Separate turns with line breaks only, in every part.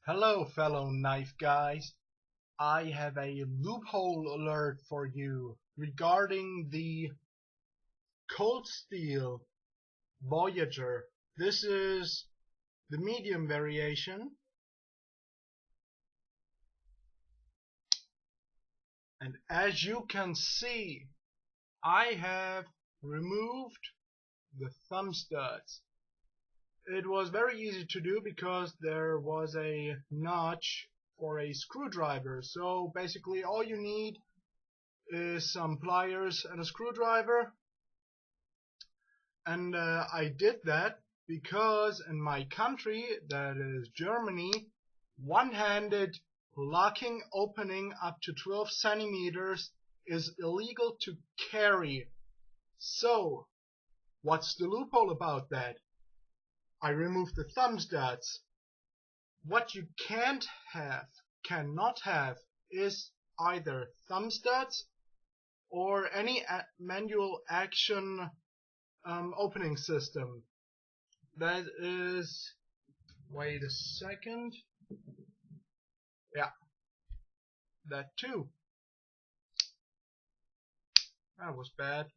Hello, fellow knife guys. I have a loophole alert for you regarding the cold steel Voyager. This is the medium variation, and as you can see, I have removed the thumb studs. It was very easy to do because there was a notch for a screwdriver. So basically all you need is some pliers and a screwdriver, and I did that because in my country, that is Germany, one-handed locking opening up to 12 centimeters is illegal to carry. So what's the loophole about that? I removed the thumb studs. What you cannot have is either thumb studs or any manual action opening system. That is, wait a second, yeah, that too. That was bad.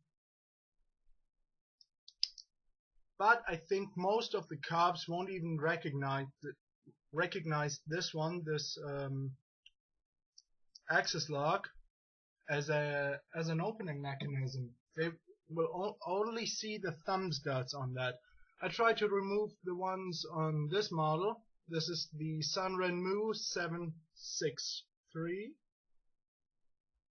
But I think most of the cops won't even recognize this one, this access lock, as an opening mechanism. They will only see the thumb studs on that. I tried to remove the ones on this model. This is the Sunrenmu 763,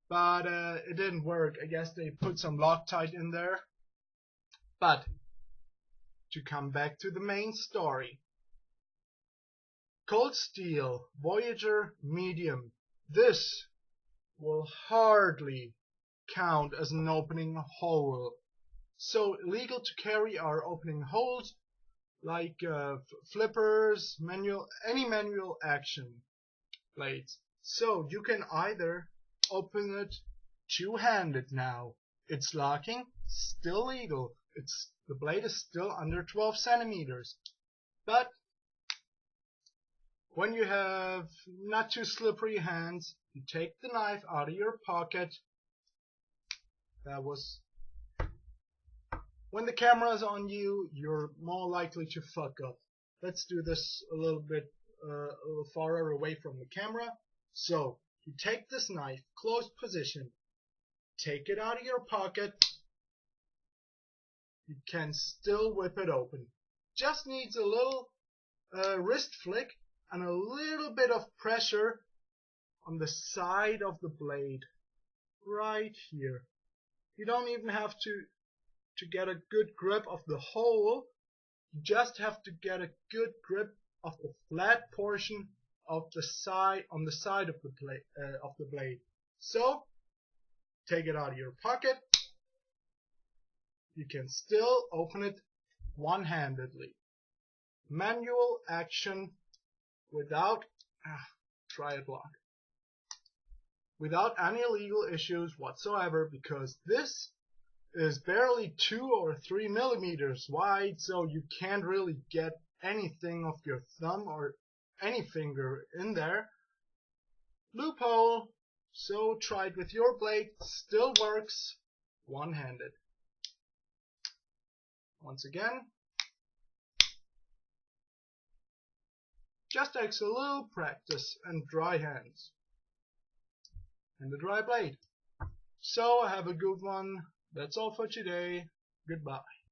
but it didn't work. I guess they put some Loctite in there. But to come back to the main story, cold steel Voyager medium. This will hardly count as an opening hole. So illegal to carry are opening holes like flippers, any manual action blades. So you can either open it two-handed now. It's locking, still legal. The blade is still under 12 centimeters. But when you have not too slippery hands, you take the knife out of your pocket. That was when the camera's on you, you're more likely to fuck up. Let's do this a little farther away from the camera. So you take this knife, closed position, take it out of your pocket. You can still whip it open. Just needs a little wrist flick and a little bit of pressure on the side of the blade, right here. You don't even have to get a good grip of the hole. You just have to get a good grip of the flat portion of the side on the side of the blade. So take it out of your pocket. You can still open it one-handedly. Manual action without try it block. Without any legal issues whatsoever, because this is barely 2 or 3 millimeters wide, so you can't really get anything of your thumb or any finger in there. Loophole. So try it with your blade. Still works one-handed. Once again, just takes a little practice and dry hands and a dry blade. So have a good one. That's all for today. Goodbye.